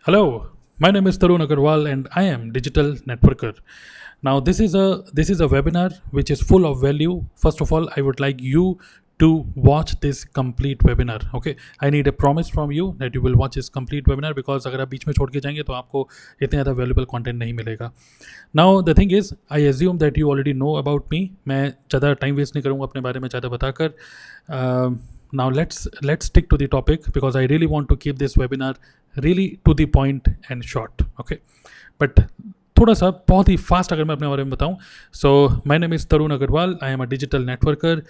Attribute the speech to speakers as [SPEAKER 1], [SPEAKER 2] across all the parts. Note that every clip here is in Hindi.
[SPEAKER 1] Hello, my name is Tarun Agarwal and I am Digital Networker. Now this is a webinar which is full of value. First of all, I would like you to watch this complete webinar. Okay, I need a promise from you that you will watch this complete webinar because अगर आप बीच में छोड़ के जाएंगे तो आपको इतने ज़्यादा valuable content नहीं मिलेगा. Now the thing is, I assume that you already know about me. मैं ज़्यादा time waste नहीं करूँगा अपने बारे में ज़्यादा बताकर. Now let's stick to the topic because I really want to keep this webinar really to the point and short. Okay, but थोड़ा सा बहुत ही फास्ट अगर मैं अपने बारे में बताऊं, so my name is Tarun Agarwal. I am a digital networker.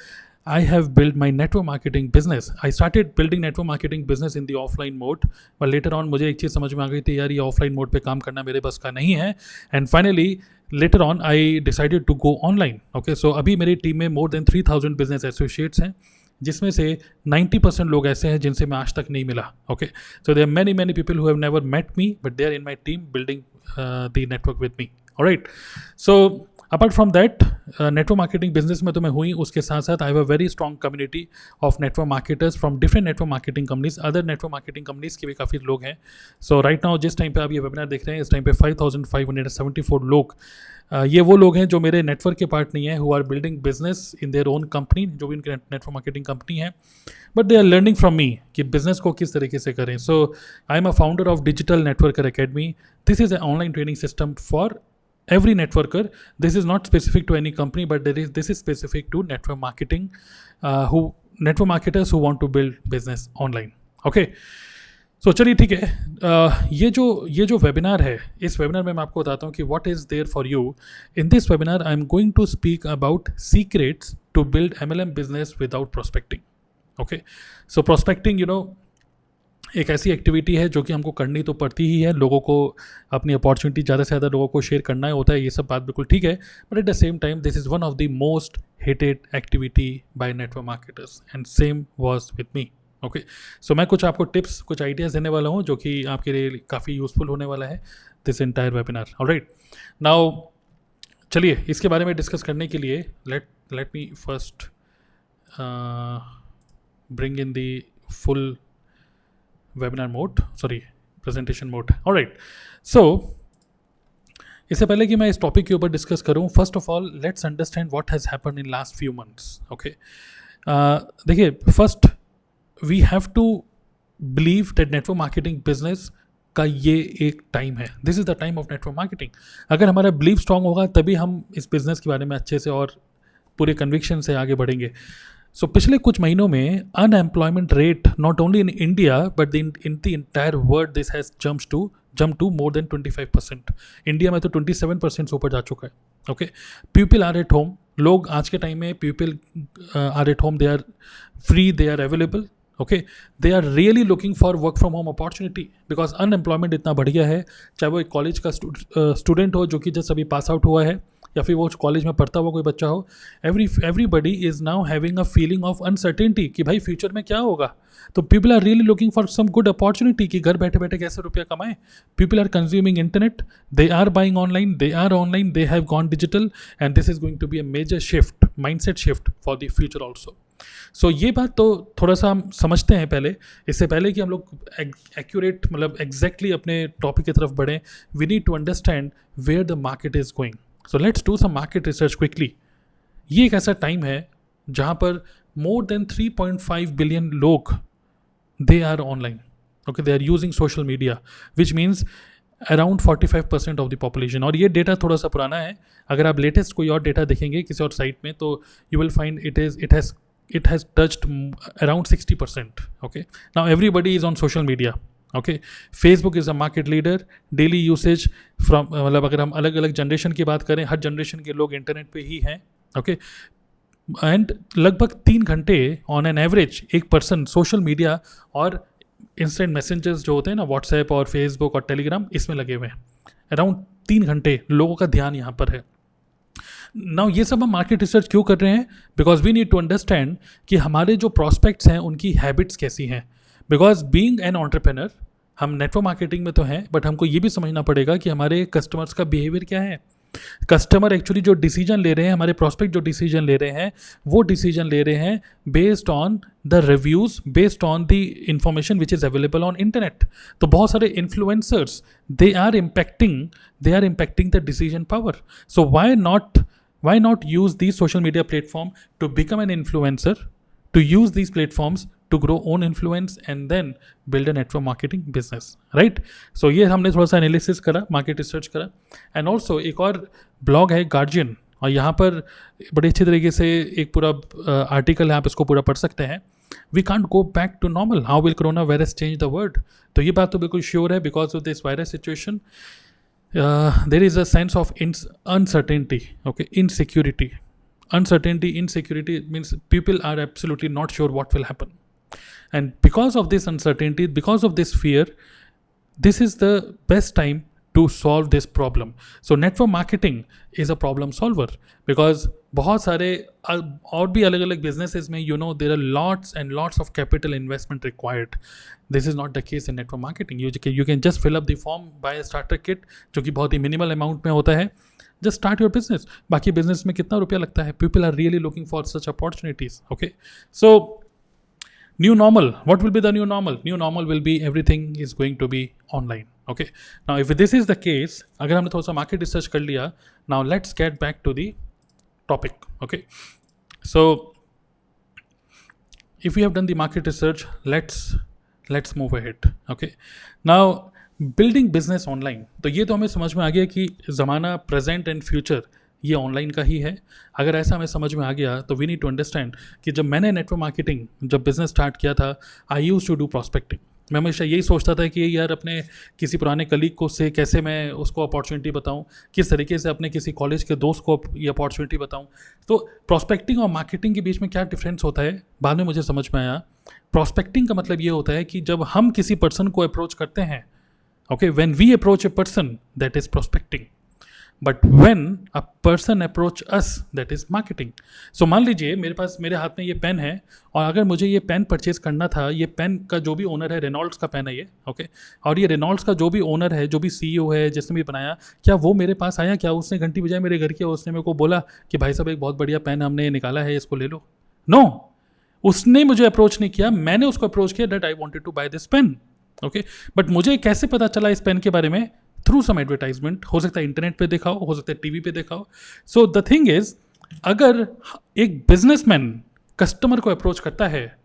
[SPEAKER 1] I have built my network marketing business. I started building network marketing business in the offline mode, but later on मुझे एक चीज़ समझ में आ गई थी, यार ये offline mode पे काम करना मेरे बस का नहीं है. And finally later on I decided to go online. Okay, so अभी मेरी टीम में more than 3000 business associates हैं, जिसमें से 90% लोग ऐसे हैं जिनसे मैं आज तक नहीं मिला. Okay, so there many people who have never met me but they are in my team building the network with me. Alright, so apart from that network marketing business में तो मैं हुई, उसके साथ साथ I have a very strong community of network marketers from different network marketing companies. Other network marketing companies के भी काफ़ी लोग हैं. सो राइट नाउ जिस टाइम पे आप ये वेबिनार देख रहे हैं, इस टाइम पे 5574 लोग ये वो लोग हैं जो मेरे नेटवर्क के पार्ट नहीं है, who are building business in their own company, जो भी उनकी नेटवर्क मार्केटिंग कंपनी है, but they are learning from me कि बिजनेस को किस तरीके से करें. So I am a founder of digital networker academy. This is a online training system for every networker. This is not specific to any company, but this is specific to network marketing, network marketers who want to build business online. Okay, so चलिए ठीक है. ये जो वेबिनार है, इस वेबिनार में मैं आपको बताता हूँ कि what is there for you. In this webinar I am going to speak about secrets to build MLM business without prospecting. Okay, so prospecting, एक ऐसी एक्टिविटी है जो कि हमको करनी तो पड़ती ही है. लोगों को अपनी अपॉर्चुनिटी ज़्यादा से ज़्यादा लोगों को शेयर करना होता है, ये सब बात बिल्कुल ठीक है, but at the same time this is one of the most hated activity by network marketers and same was with me. Okay, so मैं कुछ आपको टिप्स, कुछ आइडियाज़ देने वाला हूँ जो कि आपके लिए काफ़ी यूज़फुल होने वाला है this entire webinar. Alright, now चलिए इसके बारे में डिस्कस करने के लिए let me first bring in the full webinar mode, sorry, presentation mode. Alright, so इससे पहले कि मैं इस टॉपिक के ऊपर डिस्कस करूं, first of all let's understand what has happened in last few months. Okay, देखिए, first we have to believe that network marketing business का ये एक टाइम है. This is the time of network marketing. अगर हमारा बिलीव स्ट्रांग होगा तभी हम इस बिज़नेस के बारे में अच्छे से और पूरे कन्विक्शन से आगे बढ़ेंगे. सो पिछले कुछ महीनों में unemployment rate not only in India but in the entire world this has jump to more than 25%. India में तो 27% से ऊपर जा चुका है. Okay, people are at home. लोग आज के टाइम में people are at home, they are free, they are available. Okay, they are really looking for work from home opportunity because unemployment इतना बढ़ गया है. चाहे वो एक कॉलेज का स्टूडेंट हो जो कि जस्ट अभी पास आउट हुआ है, या फिर वो कॉलेज में पढ़ता हुआ कोई बच्चा हो, everybody is now having a feeling of uncertainty कि भाई फ्यूचर में क्या होगा. तो people are really looking for some good opportunity कि घर बैठे बैठे कैसे रुपया कमाएं. People are consuming internet, they are buying online, they have gone digital and this is going to be a major shift, mindset shift for the future also. So ये बात तो थोड़ा सा हम समझते हैं पहले. इससे पहले कि हम लोग एक्यूरेट मतलब एग्जैक्टली अपने टॉपिक की तरफ बढ़ें, we need to understand where the market is going. So let's do some market research quickly. ये एक ऐसा टाइम है जहाँ पर मोर देन 3.5 बिलियन लोग they are online. Okay, they are using social media which means around 45% of the population. और ये डेटा थोड़ा सा पुराना है. अगर आप लेटेस्ट कोई और डेटा देखेंगे किसी और साइट में तो you will find it has touched around 60%. Okay, now everybody is on social media. Okay, Facebook is a market leader. Daily usage from मतलब अगर हम अलग अलग जनरेशन की बात करें, हर जनरेशन के लोग इंटरनेट पे ही हैं. ओके, एंड लगभग 3 घंटे ऑन एन एवरेज एक पर्सन सोशल मीडिया और इंस्टेंट मैसेंजर्स जो होते हैं ना, व्हाट्सएप और फेसबुक और टेलीग्राम, इसमें लगे हुए हैं. अराउंड 3 घंटे लोगों का ध्यान यहाँ पर है. नाउ ये सब हम मार्केट रिसर्च क्यों कर रहे हैं? Because we need to understand कि हमारे जो प्रॉस्पेक्ट्स हैं उनकी हैबिट्स कैसी हैं. बिकॉज बीइंग एन एंटरप्रेन्योर, हम नेटवर्क मार्केटिंग में तो हैं बट हमको ये भी समझना पड़ेगा कि हमारे कस्टमर्स का बिहेवियर क्या है. कस्टमर एक्चुअली जो डिसीजन ले रहे हैं, हमारे प्रॉस्पेक्ट जो डिसीजन ले रहे हैं, वो डिसीजन ले रहे हैं based on the reviews, based on the information which is available on internet. तो बहुत सारे influencers, they are impacting the decision power. So why not use these social media platform to become an influencer, to use these platforms to grow own influence and then build a network marketing business, right? So ये हमने थोड़ा सा एनालिसिस करा, मार्केट रिसर्च करा. एंड ऑल्सो एक और ब्लॉग है गार्जियन, और यहाँ पर बड़े अच्छे तरीके से एक पूरा आर्टिकल है, आप इसको पूरा पढ़ सकते हैं. We can't go back to normal, how will corona virus change the world. तो ये बात तो बिल्कुल श्योर है, because of this virus situation there is a sense of uncertainty, okay, insecurity. Insecurity means people are absolutely not sure what will happen, and because of this uncertainty, because of this fear, this is the best time to solve this problem. So network marketing is a problem solver, because बहुत सारे और भी अलग अलग बिजनेसेस में there are lots and lots of capital investment required. This is not the case in network marketing. You can just fill up the form, buy a starter kit, जो कि बहुत ही मिनिमल अमाउंट में होता है. Just start your business. बाकी बिजनेस में कितना रुपया लगता है? People are really looking for such opportunities. Okay, so new normal. What will be the new normal? New normal will be everything is going to be online. Okay. Now, if this is the case, अगर हमने थोड़ा सा मार्केट रिसर्च कर लिया, now let's get back to the topic. Okay. So, if we have done the market research, let's move ahead. Okay. Now, building business online. तो ये तो हमें समझ में आ गया कि ज़माना प्रेजेंट एंड फ्यूचर ये ऑनलाइन का ही है. अगर ऐसा हमें समझ में आ गया तो वी नीड टू अंडरस्टैंड कि जब मैंने नेटवर्क मार्केटिंग जब बिजनेस स्टार्ट किया था, आई यूज टू डू प्रॉस्पेक्टिंग. मैं हमेशा यही सोचता था कि यार अपने किसी पुराने कलीग को से कैसे मैं उसको अपॉर्चुनिटी बताऊं, किस तरीके से अपने किसी कॉलेज के दोस्त को ये अपॉर्चुनिटी बताऊं. तो प्रॉस्पेक्टिंग और मार्केटिंग के बीच में क्या डिफरेंस होता है, बाद में मुझे समझ में आया. प्रॉस्पेक्टिंग का मतलब ये होता है कि जब हम किसी पर्सन को अप्रोच करते हैं, okay, when we approach a person, that is prospecting. But when a person approach us, that is marketing. So मान लीजिए मेरे हाथ में ये पेन है, और अगर मुझे ये पेन परचेज करना था, ये पेन का जो भी ओनर है, रेनॉल्ड्स का पेन है ये, ओके, और ये रेनॉल्ड्स का जो भी ओनर है, जो भी CEO है, जिसने भी बनाया, क्या वो मेरे पास आया? क्या उसने घंटी बजाई मेरे घर की और उसने मेरे को बोला कि भाई साहब एक बहुत बढ़िया पेन हमने निकाला है, इसको ले लो? नो, उसने मुझे अप्रोच नहीं किया, मैंने उसको अप्रोच किया that I wanted to buy this pen. Okay, but मुझे कैसे पता चला इस पेन के बारे में? Through some advertisement. हो सकता है इंटरनेट पे देखा हो सकता है टीवी पे देखा हो. सो द थिंग इज, अगर एक बिजनेसमैन कस्टमर को अप्रोच करता है,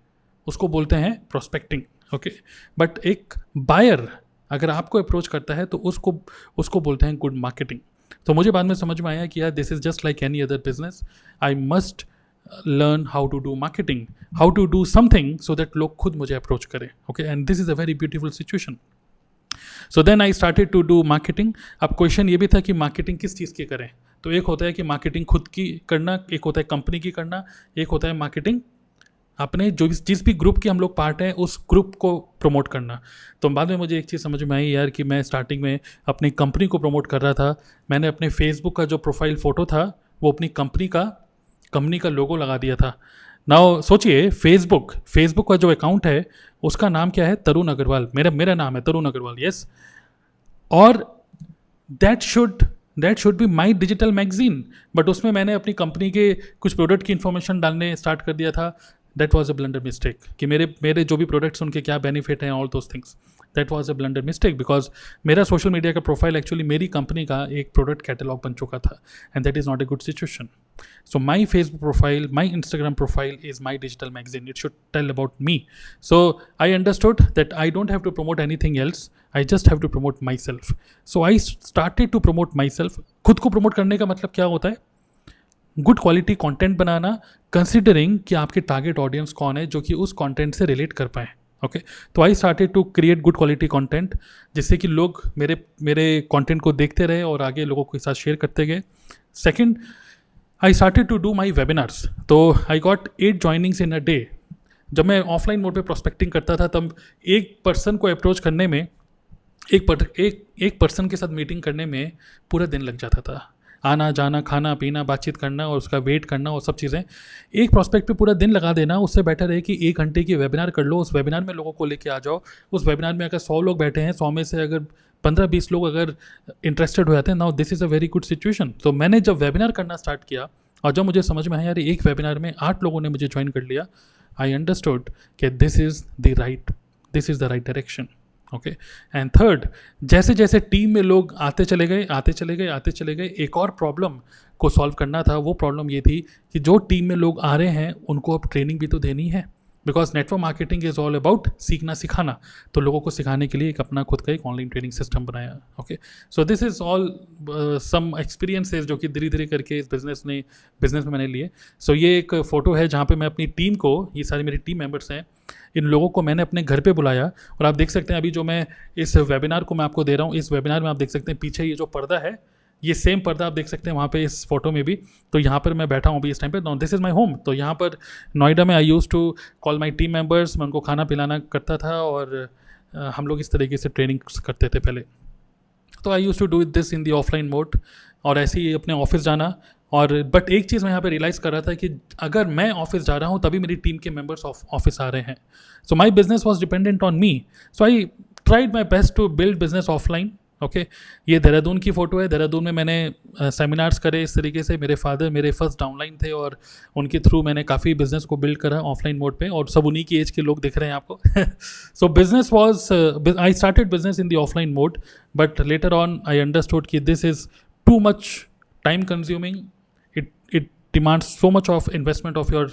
[SPEAKER 1] उसको बोलते हैं प्रोस्पेक्टिंग. ओके, बट एक बायर अगर आपको अप्रोच करता है तो उसको बोलते हैं गुड मार्केटिंग. तो मुझे बाद में समझ में आया कि यार this is just like any other business. I must learn how to do marketing, how to do something so that लोग खुद मुझे अप्रोच करें. Okay, and this is a very beautiful situation. So then I started to do marketing. अब क्वेश्चन ये भी था कि मार्केटिंग किस चीज़ की करें. तो एक होता है कि मार्केटिंग खुद की करना, एक होता है कंपनी की करना, एक होता है मार्केटिंग अपने जिस भी ग्रुप के हम लोग पार्ट हैं उस ग्रुप को प्रमोट करना. तो बाद में मुझे एक चीज़ समझ में आई यार कि मैं स्टार्टिंग में अपनी कंपनी को प्रमोट कर रहा था. मैंने अपने फेसबुक का जो प्रोफाइल फ़ोटो था वो अपनी कंपनी का लोगो लगा दिया था. नाउ सोचिए, फेसबुक का जो अकाउंट है उसका नाम क्या है? तरुण अग्रवाल. मेरा नाम है तरुण अग्रवाल. यस, और that should be my digital magazine. But उसमें मैंने अपनी कंपनी के कुछ प्रोडक्ट की इन्फॉर्मेशन डालने स्टार्ट कर दिया था. That was a blunder mistake कि मेरे जो भी प्रोडक्ट्स उनके क्या बेनिफिट हैं, all those things. That was a blunder mistake because मेरा सोशल मीडिया का प्रोफाइल एक्चुअली मेरी कंपनी का एक प्रोडक्ट कैटलॉग बन चुका था, and that is not a good situation. So my Facebook profile, my Instagram profile is my digital magazine. It should tell about me. So I understood that I don't have to promote anything else. I just have to promote myself. So I started to promote myself. खुद को promote करने का मतलब क्या होता है? गुड क्वालिटी कंटेंट बनाना, कंसिडरिंग कि आपके टारगेट ऑडियंस कौन है जो कि उस कंटेंट से रिलेट कर पाए. ओके, तो I started to create good quality content, जिससे कि लोग मेरे कंटेंट को देखते रहे और आगे लोगों के साथ शेयर करते गए. Second, I started to do my webinars. तो I got 8 joinings in a day. जब मैं ऑफलाइन मोड पे प्रोस्पेक्टिंग करता था तब एक पर्सन को अप्रोच करने में, एक पर्सन के साथ मीटिंग करने में पूरा दिन लग जाता था. आना जाना, खाना पीना, बातचीत करना और उसका वेट करना और सब चीज़ें. एक प्रॉस्पेक्ट पे पूरा दिन लगा देना, उससे बेटर है कि 1 घंटे की वेबिनार कर लो. उस वेबिनार में लोगों को लेके आ जाओ. उस वेबिनार में अगर 100 लोग बैठे हैं, 100 में से अगर 15-20 लोग अगर इंटरेस्टेड हो जाते हैं, now this is a very good situation. तो मैंने जब वेबिनार करना स्टार्ट किया और जब मुझे समझ में आया यार एक वेबिनार में 8 लोगों ने मुझे ज्वाइन कर लिया, आई अंडरस्टूड कि this is the right direction. Okay, and third, जैसे जैसे टीम में लोग आते चले गए, एक और प्रॉब्लम को सॉल्व करना था। वो प्रॉब्लम ये थी कि जो टीम में लोग आ रहे हैं उनको अब ट्रेनिंग भी तो देनी है, because network marketing is all about सीखना सिखाना। तो लोगों को सिखाने के लिए एक अपना खुद का एक ऑनलाइन ट्रेनिंग सिस्टम बनाया। Okay, so this is all some experiences जो कि धीरे धीरे करके इस बिज़नेस में मैंने लिए। सो ये एक फ़ोटो है जहाँ पे मैं अपनी टीम को, ये सारे मेरी टीम मेंबर्स हैं, इन लोगों को मैंने अपने घर पे बुलाया। और आप देख सकते हैं अभी जो मैं इस वेबिनार को मैं आपको दे रहा हूँ, इस वेबिनार में आप देख सकते हैं पीछे ये जो पर्दा है, ये सेम पर्दा आप देख सकते हैं वहाँ पे इस फोटो में भी। तो यहाँ पर मैं बैठा हूँ अभी इस टाइम पे, दिस इज़ माय होम। तो यहाँ पर नोएडा में I use to call my team members, मैं उनको खाना पिलाना करता था और हम लोग इस तरीके से ट्रेनिंग करते थे पहले। तो I use to do this in the offline mode, और ऐसे ही अपने ऑफिस जाना। और बट एक चीज़ मैं यहाँ पे रियलाइज़ कर रहा था कि अगर मैं ऑफिस जा रहा हूँ तभी मेरी टीम के मेंबर्स ऑफिस आ रहे हैं। So my business was dependent on me, so I tried my best to build business offline. Okay, ये देहरादून की फ़ोटो है। देहरादून में मैंने सेमिनार्स करे इस तरीके से। मेरे फादर मेरे फर्स्ट डाउनलाइन थे और उनके थ्रू मैंने काफ़ी बिजनेस को बिल्ड करा ऑफलाइन मोड पे, और सब उन्हीं की एज के लोग दिख रहे हैं आपको। So business was, I started business in the offline mode, but later on I understood कि this is too much time consuming, it demands so much of investment of your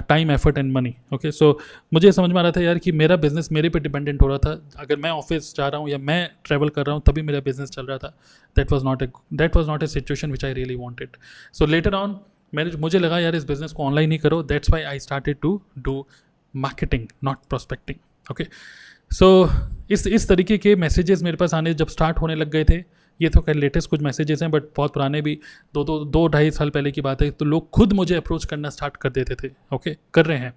[SPEAKER 1] time, effort and money. Okay, so मुझे समझ में आ रहा था यार कि मेरा बिजनेस मेरे पे डिपेंडेंट हो रहा था। अगर मैं ऑफिस जा रहा हूँ या मैं ट्रैवल कर रहा हूँ तभी मेरा बिजनेस चल रहा था। That was not a situation which I really wanted. So later on मुझे लगा यार इस बिजनेस को ऑनलाइन ही करो। That's why I started to do marketing, not prospecting. Okay, so इस तरीके के मैसेजेस मेरे पास आने जब स्टार्ट होने लग गए थे। ये तो खैर लेटेस्ट कुछ मैसेजेस हैं, बट बहुत पुराने भी, 2-2.5 साल पहले की बात है। तो लोग खुद मुझे अप्रोच करना स्टार्ट कर देते थे। ओके, कर रहे हैं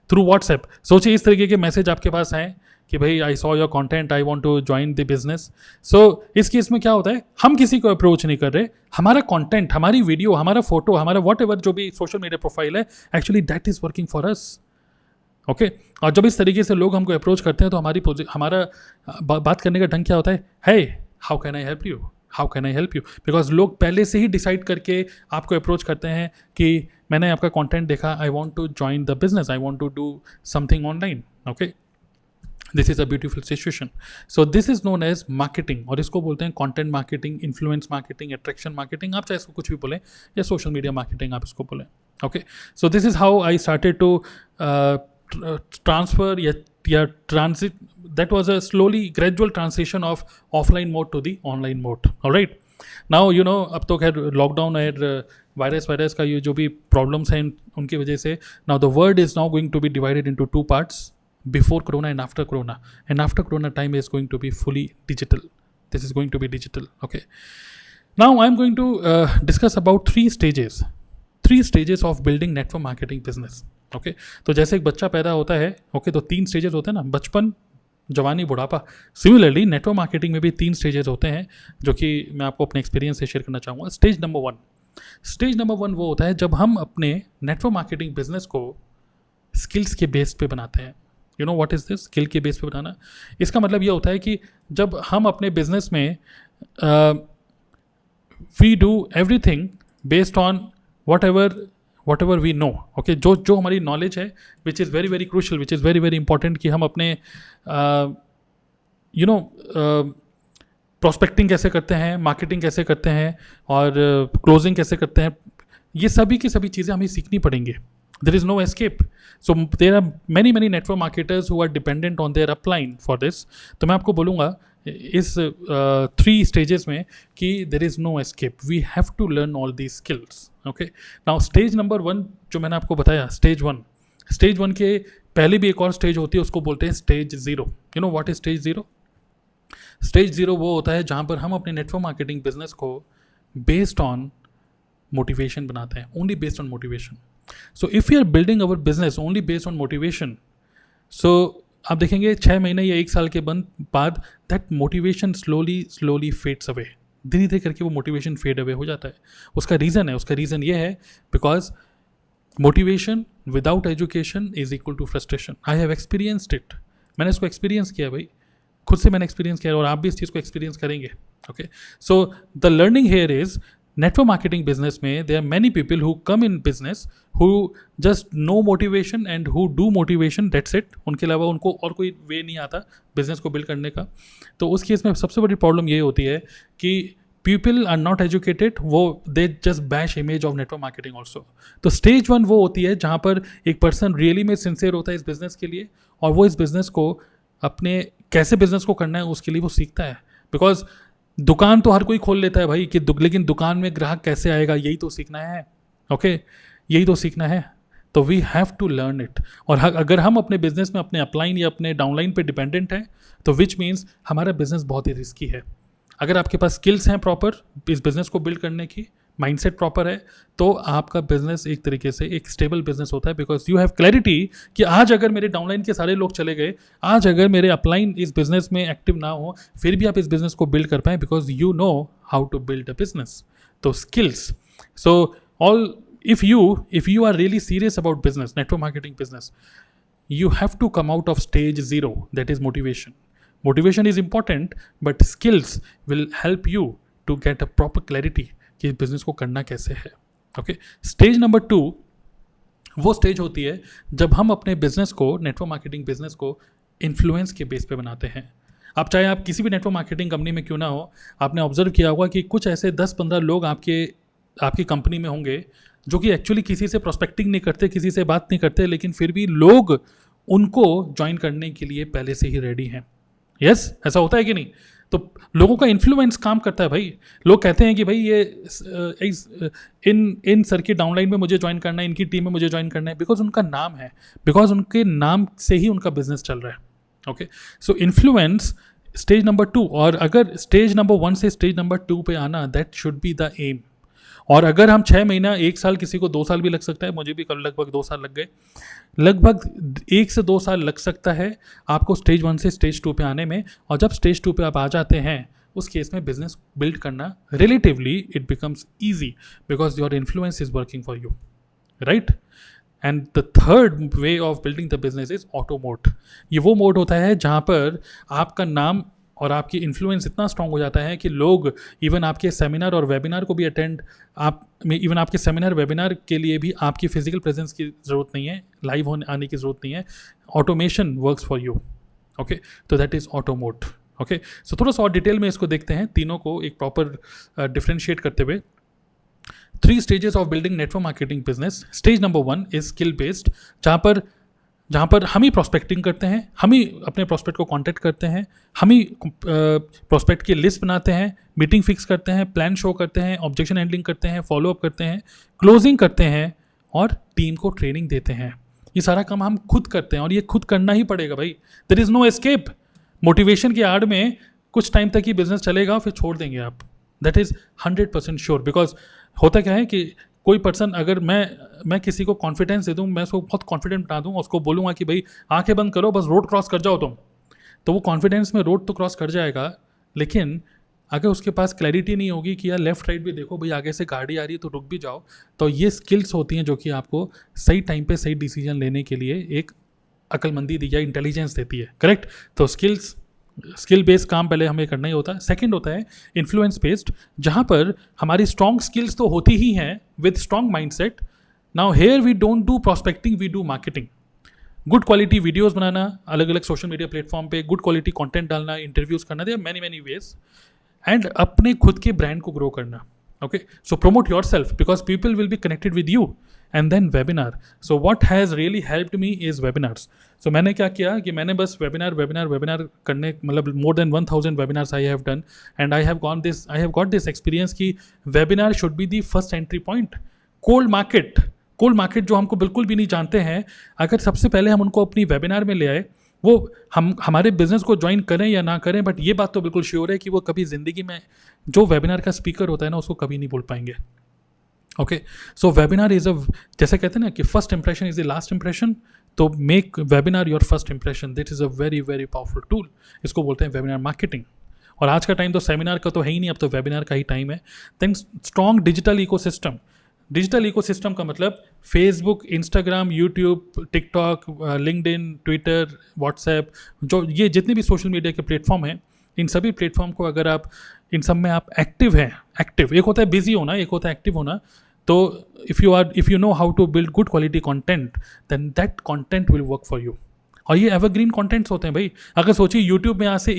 [SPEAKER 1] थ्रू व्हाट्सएप। सोचिए इस तरीके के मैसेज आपके पास आए कि भाई I saw your content, I want to join the business. So इस केस में क्या होता है, हम किसी को अप्रोच नहीं कर रहे, हमारा कंटेंट, हमारी वीडियो, हमारा फोटो, हमारा वॉट एवर जो भी सोशल मीडिया प्रोफाइल है, actually that is working for us. Okay, और जब इस तरीके से लोग हमको अप्रोच करते हैं तो हमारा बात करने का ढंग क्या होता है, how can I help you, because लोग पहले से ही डिसाइड करके आपको अप्रोच करते हैं कि मैंने आपका कंटेंट देखा, I want to join the business, I want to do something online. Okay, this is a beautiful situation. So this is known as marketing, और इसको बोलते हैं content marketing, influence marketing, attraction marketing, आप चाहे इसको कुछ भी बोलें, या सोशल मीडिया मार्केटिंग आप इसको बोलें। Okay, so this is how I started to transfer या transit. That was a slowly gradual transition of offline mode to the online mode. All right, now you know अब तो खैर लॉकडाउन और वायरस का ये जो भी प्रॉब्लम्स हैं उनकी वजह से now the world is now going to be divided into two parts, before corona and after corona, and after corona time is going to be fully digital. This is going to be digital. Okay, now I'm going to discuss about three stages of building network marketing business. Okay, तो जैसे एक बच्चा पैदा होता है, ओके, तो 3 स्टेजेस होते हैं ना, बचपन, जवानी, बुढ़ापा। सिमिलरली नेटवर्क मार्केटिंग में भी 3 स्टेजेस होते हैं, जो कि मैं आपको अपने एक्सपीरियंस से शेयर करना चाहूँगा। स्टेज नंबर 1 वो होता है जब हम अपने नेटवर्क मार्केटिंग बिजनेस को स्किल्स के बेस पे बनाते हैं। You know what is this, skill के बेस पे बनाना? इसका मतलब ये होता है कि जब हम अपने बिजनेस में we do everything based on whatever we know. Okay, जो हमारी नॉलेज है, which is very very crucial, which is very very important, कि हम अपने प्रोस्पेक्टिंग कैसे करते हैं, मार्केटिंग कैसे करते हैं, और क्लोजिंग कैसे करते हैं, ये सभी की सभी चीज़ें हमें सीखनी पड़ेंगी। There is no escape. So there are many network marketers who are dependent on their upline for this. तो मैं आपको बोलूँगा इस 3 स्टेजेस में कि there is no escape, we have to learn all these skills. Okay, now stage number 1 जो मैंने आपको बताया, स्टेज 1 के पहले भी एक और स्टेज होती है, उसको बोलते हैं stage 0। You know what is stage 0? Stage 0 वो होता है जहाँ पर हम अपने नेटवर्क मार्केटिंग बिजनेस को बेस्ड ऑन मोटिवेशन बनाते हैं, only based on motivation. So if you are building our business only based on motivation, so आप देखेंगे 6 महीने या 1 साल के बाद that motivation slowly fades away. धीरे धीरे करके वो मोटिवेशन फेड अवे हो जाता है। उसका रीज़न ये है because motivation without education is equal to frustration. I have experienced it, मैंने इसको एक्सपीरियंस किया भाई, खुद से मैंने एक्सपीरियंस किया और आप भी इस चीज़ को एक्सपीरियंस करेंगे. Okay, so the learning here is network marketing business में there are many people who come in business who just know motivation and who do motivation, that's it. उनके अलावा उनको और कोई वे नहीं आता बिजनेस को बिल्ड करने का. तो उस केस में सबसे बड़ी प्रॉब्लम ये होती है कि पीपल आर नॉट एजुकेटेड, वो they just bash image of network marketing also. तो स्टेज 1 वो होती है जहाँ पर एक पर्सन रियली में सिंसियर होता है इस बिज़नेस के लिए, और वो इस बिज़नेस को अपने कैसे बिज़नेस को करना है उसके लिए वो सीखता है. बिकॉज दुकान तो हर कोई खोल लेता है भाई कि लेकिन दुकान में ग्राहक कैसे आएगा यही तो सीखना है. ओके, यही तो सीखना है. तो we have to learn it. और अगर हम अपने बिजनेस में अपने अपलाइन या अपने डाउनलाइन पे डिपेंडेंट हैं तो विच मीन्स हमारा बिजनेस बहुत ही रिस्की है. अगर आपके पास स्किल्स हैं प्रॉपर इस बिजनेस को बिल्ड करने की, माइंडसेट प्रॉपर है, तो आपका बिजनेस एक तरीके से एक स्टेबल बिजनेस होता है. बिकॉज यू हैव क्लैरिटी कि आज अगर मेरे डाउनलाइन के सारे लोग चले गए, आज अगर मेरे अपलाइन इस बिजनेस में एक्टिव ना हो, फिर भी आप इस बिजनेस को बिल्ड कर पाएँ because you know how to build a business. तो skills. So all if you are really serious about business, network marketing business, you have to come out of stage 0, that is motivation. Motivation is important, but skills will help you to get a proper clarity कि बिजनेस को करना कैसे है. ओके, स्टेज नंबर 2 वो स्टेज होती है जब हम अपने बिजनेस को, नेटवर्क मार्केटिंग बिजनेस को इन्फ्लुएंस के बेस पे बनाते हैं. आप चाहे आप किसी भी नेटवर्क मार्केटिंग कंपनी में क्यों ना हो, आपने ऑब्जर्व किया होगा कि कुछ ऐसे 10-15 लोग आपकी कंपनी में होंगे जो कि एक्चुअली किसी से प्रोस्पेक्टिंग नहीं करते, किसी से बात नहीं करते, लेकिन फिर भी लोग उनको ज्वाइन करने के लिए पहले से ही रेडी हैं. यस, ऐसा होता है कि नहीं? तो लोगों का इन्फ्लुएंस काम करता है भाई. लोग कहते हैं कि भाई ये इन सर की डाउनलाइन में मुझे ज्वाइन करना है, इनकी टीम में मुझे ज्वाइन करना है, बिकॉज उनका नाम है, बिकॉज उनके नाम से ही उनका बिजनेस चल रहा है. ओके, सो इन्फ्लुएंस स्टेज नंबर 2. और अगर स्टेज नंबर 1 से स्टेज नंबर 2 पे आना, that should be the aim. और अगर हम 6 महीना, 1 साल, किसी को 2 साल भी लग सकता है, मुझे भी कल लगभग 2 साल लग गए, लगभग 1 से 2 साल लग सकता है आपको स्टेज 1 से स्टेज 2 पे आने में. और जब स्टेज 2 पे आप आ जाते हैं, उस केस में बिजनेस बिल्ड करना relatively it becomes easy because your influence is working for you, right. And the third way of building the business is auto mode. ये वो मोड होता है जहाँ पर आपका नाम और आपकी इन्फ्लुएंस इतना स्ट्रॉन्ग हो जाता है कि लोग इवन आपके सेमिनार और वेबिनार को भी अटेंड, इवन आपके सेमिनार वेबिनार के लिए भी आपकी फिजिकल प्रेजेंस की ज़रूरत नहीं है, लाइव आने की ज़रूरत नहीं है. Automation works for you. Okay, तो that is auto mode. Okay, so थोड़ा सा और डिटेल में इसको देखते हैं, तीनों को एक प्रॉपर डिफ्रेंशिएट करते हुए. 3 stages of building network marketing business. Stage number 1 is skill based, जहाँ पर हम ही प्रॉस्पेक्टिंग करते हैं, हम ही अपने प्रॉस्पेक्ट को कांटेक्ट करते हैं, हम ही प्रॉस्पेक्ट की लिस्ट बनाते हैं, मीटिंग फिक्स करते हैं, प्लान शो करते हैं, ऑब्जेक्शन हैंडलिंग करते हैं, फॉलोअप करते हैं, क्लोजिंग करते हैं और टीम को ट्रेनिंग देते हैं. ये सारा काम हम खुद करते हैं और ये खुद करना ही पड़ेगा भाई. There is no escape. Motivation की आड़ में कुछ टाइम तक ही बिजनेस चलेगा, फिर छोड़ देंगे आप. That is 100% sure. बिकॉज होता क्या है कि कोई पर्सन, अगर मैं किसी को कॉन्फिडेंस दे दूँ, मैं उसको बहुत कॉन्फिडेंट बना दूँ, उसको बोलूँगा कि भाई आंखें बंद करो, बस रोड क्रॉस कर जाओ तुम, तो वो कॉन्फिडेंस में रोड तो क्रॉस कर जाएगा. लेकिन अगर उसके पास क्लैरिटी नहीं होगी कि यार लेफ्ट राइट भी देखो भाई, आगे से गाड़ी आ रही है तो रुक भी जाओ, तो ये स्किल्स होती हैं जो कि आपको सही टाइम पे सही डिसीजन लेने के लिए एक अक्लमंदी दी या इंटेलिजेंस देती है. करेक्ट. तो स्किल बेस्ड काम पहले हमें करना ही होता है. सेकंड होता है इन्फ्लुएंस बेस्ड, जहाँ पर हमारी स्ट्रॉन्ग स्किल्स तो होती ही हैं with strong mindset. Now here we don't do prospecting, we do marketing. Good quality videos बनाना, अलग अलग सोशल मीडिया प्लेटफॉर्म पे गुड क्वालिटी कंटेंट डालना, इंटरव्यूज करना, there are many ways. And अपने खुद के ब्रांड को ग्रो करना. Okay, so promote yourself because people will be connected with you. And then webinar. So what has really helped me is webinars. So मैंने क्या किया कि मैंने बस वेबिनार करने, मतलब more than 1000 webinars I have done and I have got this experience कि webinar should be the first entry point. Cold market जो हमको बिल्कुल भी नहीं जानते हैं, अगर सबसे पहले हम उनको अपनी वेबिनार में ले आए, वो हमारे बिजनेस को ज्वाइन करें या ना करें, बट ये बात तो बिल्कुल श्योर है कि वो कभी ज़िंदगी में जो वेबिनार का स्पीकर होता है ना, उसको कभी नहीं बोल पाएंगे. ओके, सो वेबिनार इज़ जैसे कहते हैं ना कि first impression is the last impression. तो make webinar your first impression. That is a very very powerful tool. इसको बोलते हैं वेबिनार मार्केटिंग. और आज का टाइम तो सेमिनार का तो है ही नहीं, अब तो वेबिनार का ही टाइम है. Then strong digital ecosystem. Digital ecosystem का मतलब Facebook, Instagram, YouTube, TikTok, LinkedIn, Twitter, WhatsApp, जो ये जितने भी सोशल मीडिया के प्लेटफॉर्म हैं, इन सभी प्लेटफॉर्म को अगर आप इन सब में आप एक्टिव हैं, एक्टिव एक होता है बिजी होना, एक होता है एक्टिव होना, तो if you know how to build good quality content, then that content will work for you. और ये एवरग्रीन कंटेंट्स होते हैं भाई। अगर सोचिए यूट्यूब में आज से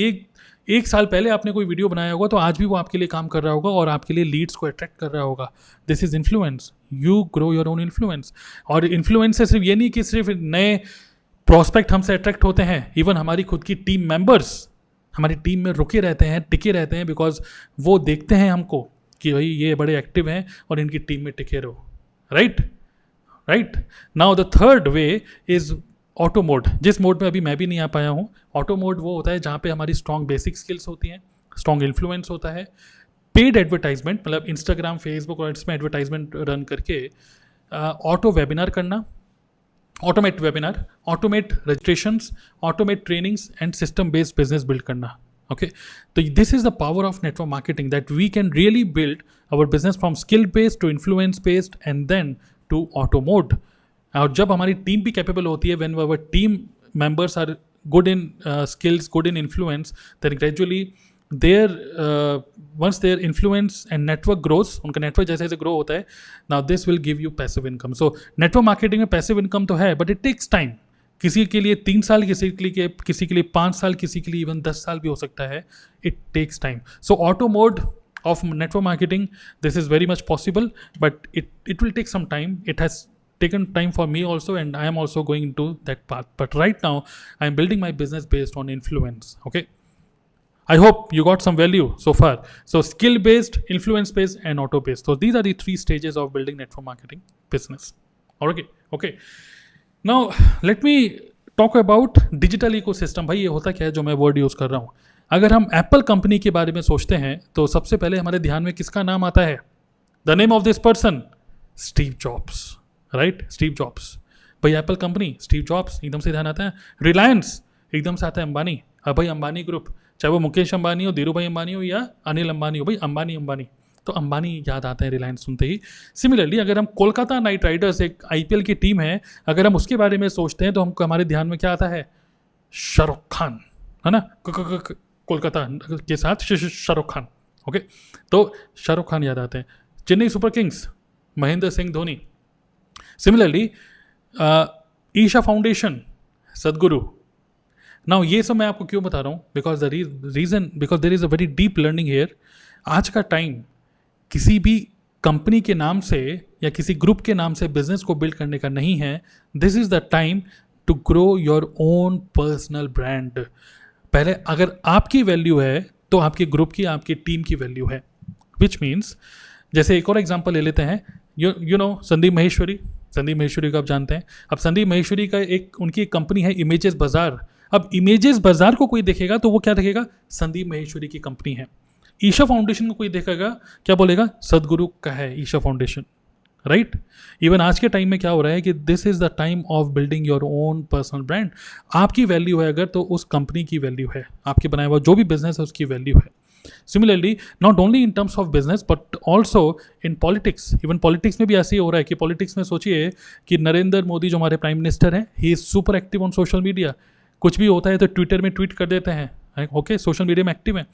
[SPEAKER 1] एक साल पहले आपने कोई वीडियो बनाया होगा तो आज भी वो आपके लिए काम कर रहा होगा और आपके लिए लीड्स को अट्रैक्ट कर रहा होगा। This is influence, you grow your own influence. और इन्फ्लुएंस से सिर्फ ये नहीं कि सिर्फ नए प्रॉस्पेक्ट हमसे अट्रैक्ट होते हैं, इवन हमारी खुद की टीम मेंबर्स हमारी टीम में रुके रहते हैं, टिके रहते हैं, बिकॉज वो देखते हैं हमको कि भाई ये बड़े एक्टिव हैं और इनकी टीम में टिके रहो। Right now the third way is auto mode, जिस मोड में अभी मैं भी नहीं आ पाया हूँ। ऑटो मोड वो होता है जहाँ पे हमारी स्ट्रॉन्ग बेसिक स्किल्स होती हैं, स्ट्रॉन्ग इन्फ्लुएंस होता है, पेड एडवर्टाइजमेंट, मतलब इंस्टाग्राम, फेसबुक और इसमें एडवर्टाइजमेंट रन करके ऑटो वेबिनार करना, automate webinar, automate registrations, automate trainings and system based business build करना। ओके, तो this is the power of network marketing, that we can really build our business from skill based to influence based and then to auto mode. और जब हमारी टीम भी कैपेबल होती है, when our team members are good in skills, good in influence, then gradually once their influence and network grows, उनका नेटवर्क जैसे जैसे ग्रो होता है, now this will give you passive income. So network marketing में पैसिव इनकम तो है, बट इट टेक्स टाइम। किसी के लिए 3 साल, किसी के लिए 5 साल, किसी के लिए इवन 10 साल भी हो सकता है। It takes time. So auto mode of network marketing, this is very much possible, but it will take some time. It has taken time for me also, and I am also going into that path, but right now I am building my business based on influence. Okay, I hope you got some value so far. So skill based, influence based and auto based, so these are the 3 stages of building network marketing business. Okay, now let me talk about digital ecosystem. भाई ये होता क्या है जो मैं वर्ड यूज़ कर रहा हूँ? अगर हम एप्पल कंपनी के बारे में सोचते हैं तो सबसे पहले हमारे ध्यान में किसका नाम आता है? The name of this person, Steve jobs. Right, Steve jobs. भाई एप्पल कंपनी, स्टीव जॉब्स, एकदम से ध्यान आता है। रिलायंस, एकदम से आता है अंबानी। अब भाई अंबानी ग्रुप, चाहे वो मुकेश अंबानी हो, धीरू भाई अंबानी हो या अनिल अंबानी हो, भाई अंबानी, तो अंबानी याद आता है रिलायंस सुनते ही। सिमिलरली अगर हम कोलकाता नाइट राइडर्स, एक IPL की टीम है, अगर हम उसके बारे में सोचते हैं तो हमको हमारे ध्यान में क्या आता है? शाहरुख खान, है ना? कोलकाता के साथ शाहरुख खान। ओके, तो शाहरुख खान याद आते हैं। Chennai Super Kings, Mahendra Singh Dhoni. Similarly Isha Foundation, Sadhguru. Now ये सब मैं आपको क्यों बता रहा हूँ? Because there is a very deep learning here. आज का टाइम किसी भी कंपनी के नाम से या किसी ग्रुप के नाम से बिजनेस को बिल्ड करने का नहीं है। This is the time to grow your own personal brand. पहले अगर आपकी वैल्यू है तो आपके ग्रुप की, आपकी टीम की वैल्यू है, विच मीन्स, जैसे एक और एग्जांपल ले लेते हैं। यू नो संदीप महेश्वरी को आप जानते हैं। अब संदीप महेश्वरी का उनकी एक कंपनी है इमेजेस बाजार। अब इमेजेस बाजार को कोई देखेगा तो वो क्या देखेगा? संदीप महेश्वरी की कंपनी है। ईशा फाउंडेशन को कोई देखेगा, क्या बोलेगा? सदगुरु का है ईशा फाउंडेशन। राइट, इवन आज के टाइम में क्या हो रहा है कि this is the time of building your own personal brand. आपकी वैल्यू है अगर, तो उस कंपनी की वैल्यू है, आपके बनाया हुआ जो भी बिजनेस है उसकी वैल्यू है। Similarly not only in terms of business but also in politics. Even politics में भी ऐसे ही हो रहा है कि पॉलिटिक्स में सोचिए कि नरेंद्र मोदी जो हमारे प्राइम मिनिस्टर हैं, he is super active on social media. कुछ भी होता है तो ट्विटर में ट्वीट कर देते हैं। ओके, सोशल मीडिया में एक्टिव है।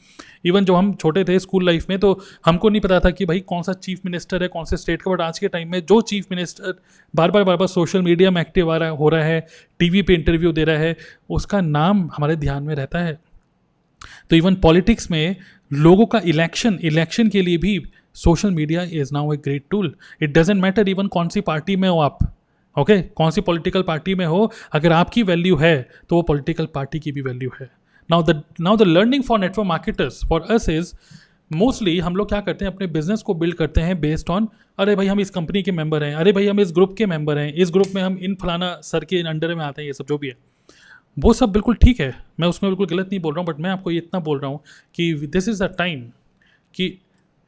[SPEAKER 1] इवन जब हम छोटे थे स्कूल लाइफ में तो हमको नहीं पता था कि भाई कौन सा चीफ मिनिस्टर है, कौन से स्टेट का, बट आज के टाइम में जो चीफ मिनिस्टर बार बार सोशल मीडिया में एक्टिव हो रहा है, टीवी पे इंटरव्यू दे रहा है, उसका नाम हमारे ध्यान में रहता है। तो इवन पॉलिटिक्स में लोगों का इलेक्शन के लिए भी social media is now a great tool. It doesn't matter even कौन सी पार्टी में हो आप, ओके, कौन सी पॉलिटिकल पार्टी में हो, अगर आपकी वैल्यू है तो वो पॉलिटिकल पार्टी की भी वैल्यू है। Now the learning for network marketers for us is mostly हम लोग क्या करते हैं, अपने बिजनेस को बिल्ड करते हैं बेस्ड ऑन, अरे भाई हम इस कंपनी के मेंबर हैं, अरे भाई हम इस ग्रुप के मेंबर हैं, इस ग्रुप में हम इन फलाना सर के अंडर में आते हैं, ये सब जो भी है वो सब बिल्कुल ठीक है, मैं उसमें बिल्कुल गलत नहीं बोल रहा हूँ। बट मैं आपको ये इतना बोल रहा हूँ कि दिस इज़ द टाइम कि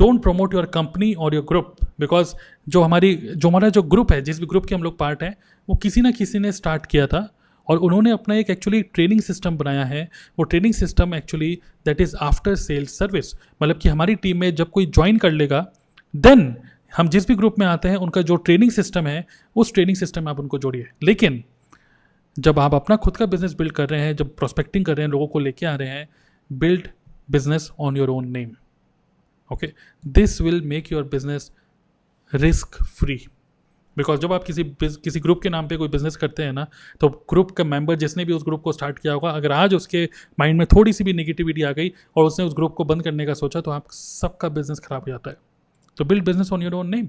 [SPEAKER 1] डोंट प्रमोट योर कंपनी और योर ग्रुप, बिकॉज जो हमारा जो ग्रुप है, जिस भी ग्रुप के हम लोग पार्ट हैं, वो किसी ना किसी ने स्टार्ट किया था और उन्होंने अपना एक एक्चुअली ट्रेनिंग सिस्टम बनाया है। वो training system actually that is after sales service, मतलब कि हमारी टीम में जब कोई ज्वाइन कर लेगा देन हम जिस भी ग्रुप में आते हैं उनका जो ट्रेनिंग सिस्टम है उस ट्रेनिंग सिस्टम में आप उनको जोड़िए। लेकिन जब आप अपना खुद का बिजनेस बिल्ड कर रहे हैं, जब प्रोस्पेक्टिंग कर रहे हैं, लोगों को लेके आ रहे हैं, build business on your own name. Okay, this will make your business risk free. Because जब आप किसी ग्रुप के नाम पे कोई बिजनेस करते हैं ना, तो ग्रुप का मेंबर जिसने भी उस ग्रुप को स्टार्ट किया होगा, अगर आज उसके माइंड में थोड़ी सी भी नेगेटिविटी आ गई और उसने उस ग्रुप को बंद करने का सोचा, तो आप सबका बिजनेस खराब हो जाता है। तो build business on your own name.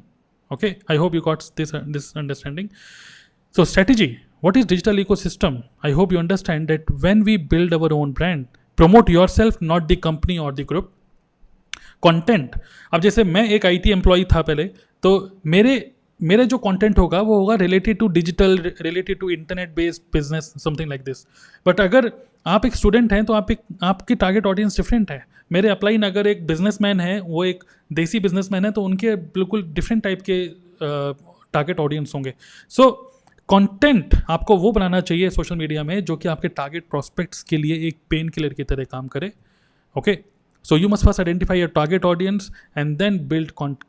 [SPEAKER 1] Okay, I hope you got this understanding. So strategy, what is digital ecosystem? I hope you understand that when we build our own brand, promote yourself, not the company or the group. Content, अब जैसे मैं एक IT एम्प्लॉई था पहले, तो मेरे जो कंटेंट होगा वो होगा related to digital, related to internet based business, something like this. But अगर आप एक स्टूडेंट हैं तो आपकी टारगेट ऑडियंस डिफरेंट है। मेरे अपलाइन अगर एक बिजनेसमैन है, वो एक देसी बिजनेसमैन है, तो उनके बिल्कुल डिफरेंट टाइप के टारगेट ऑडियंस होंगे। सो कंटेंट आपको वो बनाना चाहिए सोशल मीडिया में जो कि आपके टारगेट प्रोस्पेक्ट्स के लिए एक पेन किलर की तरह काम करे। Okay, so you must first identify your target audience and then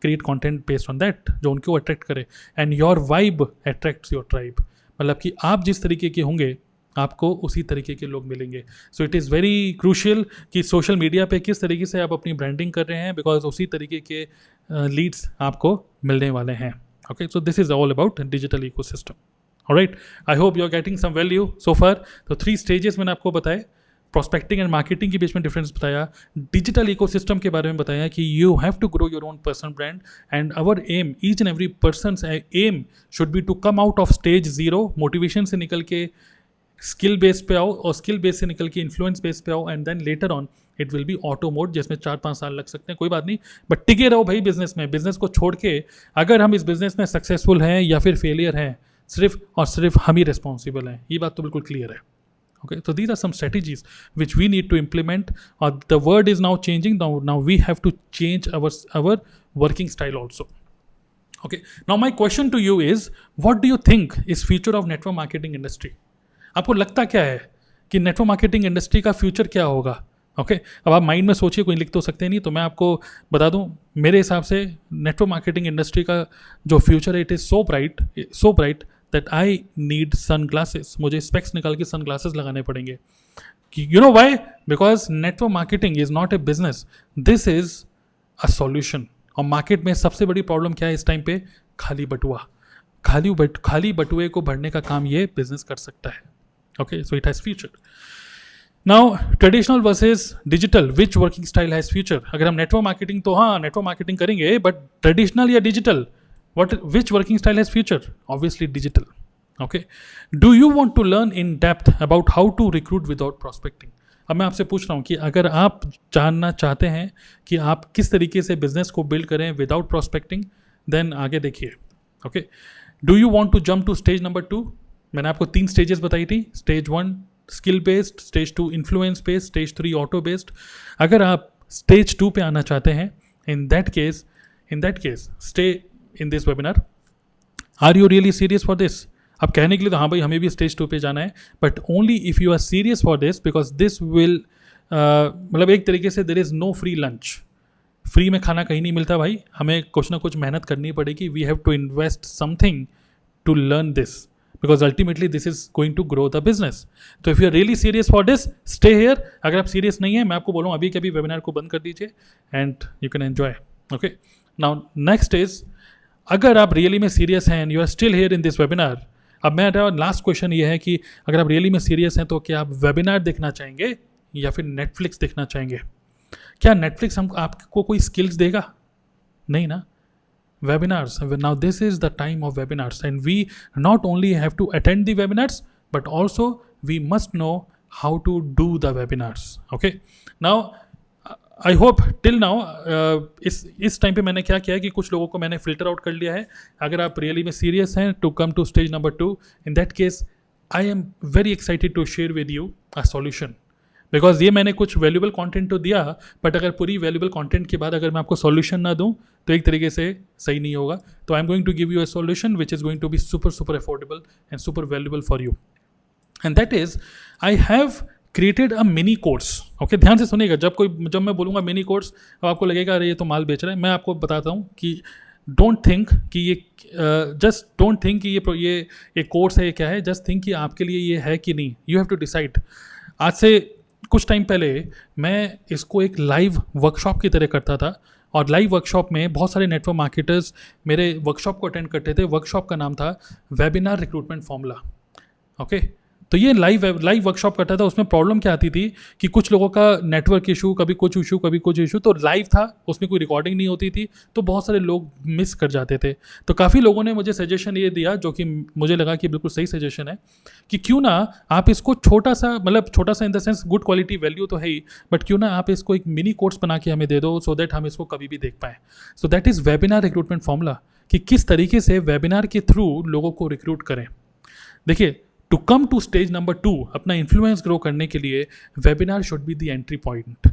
[SPEAKER 1] create content based on that जो उनको अट्रैक्ट करे, and your vibe attracts your tribe। मतलब कि आप जिस तरीके के होंगे आपको उसी तरीके के लोग मिलेंगे। So it is very crucial कि सोशल मीडिया पे किस तरीके से आप अपनी ब्रांडिंग कर रहे हैं, बिकॉज उसी तरीके के लीड्स आपको मिलने वाले हैं। Okay, so this is all about digital ecosystem. Alright, I hope you are getting some value so far. तो 3 स्टेजेस मैंने आपको बताए, प्रोस्पेक्टिंग एंड मार्केटिंग के बीच में डिफरेंस बताया, डिजिटल इकोसिस्टम के बारे में बताया कि you have to grow your own personal brand, and our aim, each and every person aim should be to come out of stage 0, motivation से निकल के स्किल बेस पे आओ, और स्किल बेस से निकल के इन्फ्लुएंस बेस पे आओ, and then later on it will be auto mode, जिसमें 4-5 साल लग सकते हैं, कोई बात नहीं, बट टिके रहो भाई बिजनेस में। बिजनेस को छोड़ के अगर हम इस बिजनेस में सक्सेसफुल हैं या फिर फेलियर हैं, सिर्फ और सिर्फ हम ही रिस्पॉन्सिबल हैं, ये बात तो बिल्कुल क्लियर है। Okay, so these are some strategies which we need to implement. The world is now changing. Now we have to change our working style also. Okay. Now my question to you is, what do you think is future of network marketing industry? आपको लगता क्या है कि नेटवर्क मार्केटिंग इंडस्ट्री का फ्यूचर क्या होगा? ओके, अब आप माइंड में सोचिए, कोई लिख तो सकते नहीं, तो मैं आपको बता दूं, मेरे हिसाब से नेटवर्क मार्केटिंग इंडस्ट्री का जो फ्यूचर है, it is so bright that I need sunglasses. मुझे स्पेक्स निकाल के सनग्लासेस लगाने पड़ेंगे। You know why? Because network marketing is not a business. This is a solution. और मार्केट में सबसे बड़ी प्रॉब्लम क्या है इस टाइम पे? खाली बटुआ। खाली बटुए को भरने का काम ये बिजनेस कर सकता है। Okay, so it has future. Now traditional versus digital, which working style has future? अगर हम नेटवर्क मार्केटिंग, तो हाँ नेटवर्क मार्केटिंग करेंगे, बट ट्रेडिशनल या digital, which working style has future? Obviously digital. Okay, do you want to learn in depth about how to recruit without prospecting? अब मैं आपसे पूछ रहा हूँ कि अगर आप जानना चाहते हैं कि आप किस तरीके से बिजनेस को बिल्ड करें विदाउट प्रोस्पेक्टिंग, देन आगे देखिए। Okay, do you want to jump to stage number 2? मैंने आपको 3 स्टेजेस बताई थी। Stage 1 skill based, stage 2 influence based, stage 3 auto based. अगर आप स्टेज 2 पे आना चाहते हैं, in that case stay in this webinar. Are you really serious for this? अब कहने के लिए तो हाँ भाई हमें भी स्टेज 2 पे जाना है, but only if you are serious for this, because this will, मतलब एक तरीके से there is no free lunch. Free में खाना कहीं नहीं मिलता भाई, हमें कुछ ना कुछ मेहनत करनी पड़ेगी। We have to invest something to learn this, because ultimately this is going to grow the business. तो if you are really serious for this, stay here. अगर आप सीरियस नहीं है, मैं आपको बोलूँ अभी के अभी वेबिनार को बंद कर दीजिए, and you can enjoy. Okay, now next is, अगर आप रियली में सीरियस हैं and you are still here in this webinar, अब मेरा लास्ट क्वेश्चन ये है कि अगर आप रियली में सीरियस हैं, तो क्या आप वेबिनार देखना चाहेंगे या फिर नेटफ्लिक्स देखना चाहेंगे? क्या नेटफ्लिक्स हम आपको कोई स्किल्स देगा? नहीं ना। webinars, now this is the time of webinars, and we not only have to attend the webinars, but also we must know how to do the webinars. Okay, now I hope till now इस टाइम पे मैंने क्या किया है कि कुछ लोगों को मैंने फिल्टर आउट कर लिया है। अगर आप रियली में सीरियस हैं to come to stage number 2, in that case I am very excited to share with you a solution, because ये मैंने कुछ वैल्यूबल कंटेंट तो दिया, बट अगर पूरी वैल्यूबल कंटेंट के बाद अगर मैं आपको सॉल्यूशन ना दूं तो एक तरीके से सही नहीं होगा। तो I am going to give you a solution which is going to be super affordable and super valuable for you, and that is I have created a mini course. Okay, ध्यान से सुनिएगा, जब मैं बोलूँगा मिनी कोर्स, अब आपको लगेगा अरे ये तो माल बेच रहा है। मैं आपको बताता हूँ कि डोंट थिंक कि ये जस्ट डोंट थिंक कि ये कोर्स है, ये क्या है, जस्ट थिंक कि आपके लिए ये है कि नहीं. You have to decide. आज से कुछ टाइम पहले मैं इसको एक लाइव वर्कशॉप की तरह करता था, और लाइव वर्कशॉप में बहुत सारे नेटवर्क मार्केटर्स मेरे वर्कशॉप को अटेंड करते थे. वर्कशॉप का नाम था वेबिनार रिक्रूटमेंट फॉर्मूला. ओके, तो ये लाइव वर्कशॉप करता था. उसमें प्रॉब्लम क्या आती थी कि कुछ लोगों का नेटवर्क इशू, कभी कुछ इशू, तो लाइव था, उसमें कोई रिकॉर्डिंग नहीं होती थी, तो बहुत सारे लोग मिस कर जाते थे. तो काफ़ी लोगों ने मुझे सजेशन ये दिया, जो कि मुझे लगा कि बिल्कुल सही सजेशन है, कि क्यों ना आप इसको छोटा सा in the sense good quality value तो है ही, बट क्यों ना आप इसको एक मिनी कोर्स बना के हमें दे दो, सो दैट हम इसको कभी भी देख पाएँ. So that is webinar recruitment formula, कि किस तरीके से वेबिनार के थ्रू लोगों को रिक्रूट करें. देखिए, to come to stage number 2, अपना इन्फ्लुएंस ग्रो करने के लिए webinar should be the entry point.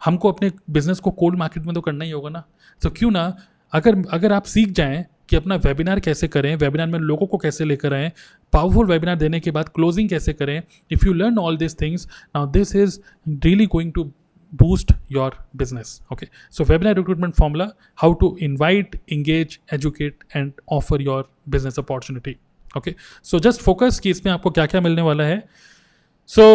[SPEAKER 1] हमको अपने बिजनेस को कोल्ड मार्केट में तो करना ही होगा ना. तो क्यों ना अगर आप सीख जाएं कि अपना वेबिनार कैसे करें, वेबिनार में लोगों को कैसे लेकर आएँ, पावरफुल वेबिनार देने के बाद क्लोजिंग कैसे करें. If you learn all this things, now this is really going to boost your business. Okay, so webinar recruitment formula, how to invite, engage, educate and offer your business opportunity. Okay, so just focus कि इसमें आपको क्या क्या मिलने वाला है. So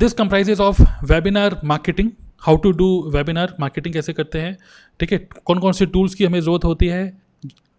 [SPEAKER 1] this comprises of webinar marketing, how to do webinar marketing कैसे करते हैं, ठीक है, कौन कौन से टूल्स की हमें ज़रूरत होती है,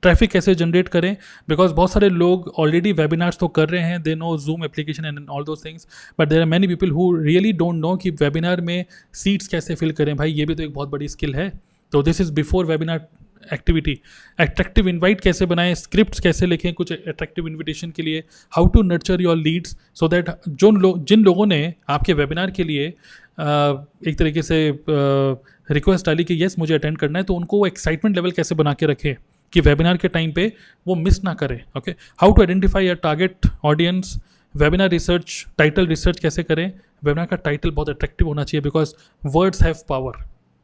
[SPEAKER 1] ट्रैफिक कैसे जनरेट करें, बिकॉज बहुत सारे लोग ऑलरेडी वेबिनार्स तो कर रहे हैं, they know Zoom application and all those things, but there are many people who really don't know कि वेबिनार में सीट्स कैसे फिल करें. भाई ये भी तो एक बहुत बड़ी स्किल है. तो this is before webinar activity. Attractive invite कैसे बनाएं, स्क्रिप्ट्स कैसे लिखें कुछ अट्रैक्टिव इन्विटेशन के लिए, how to nurture your leads, so that जिन लोगों ने आपके वेबिनार के लिए एक तरीके से रिक्वेस्ट डाली कि येस मुझे अटेंड करना है, तो उनको वो एक्साइटमेंट लेवल कैसे बना के रखें कि वेबिनार के टाइम पे वो मिस ना करें. Okay, how to identify your target audience, webinar research, title research कैसे करें. वेबिनार का टाइटल बहुत अट्रैक्टिव होना चाहिए, because words have power.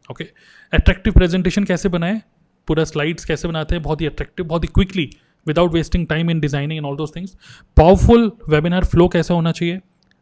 [SPEAKER 1] Okay, attractive presentation कैसे बनाएं, पूरा स्लाइड्स कैसे बनाते हैं बहुत ही अट्रैक्टिव, बहुत ही quickly, without wasting time in designing and all those things. Powerful webinar flow कैसा होना चाहिए,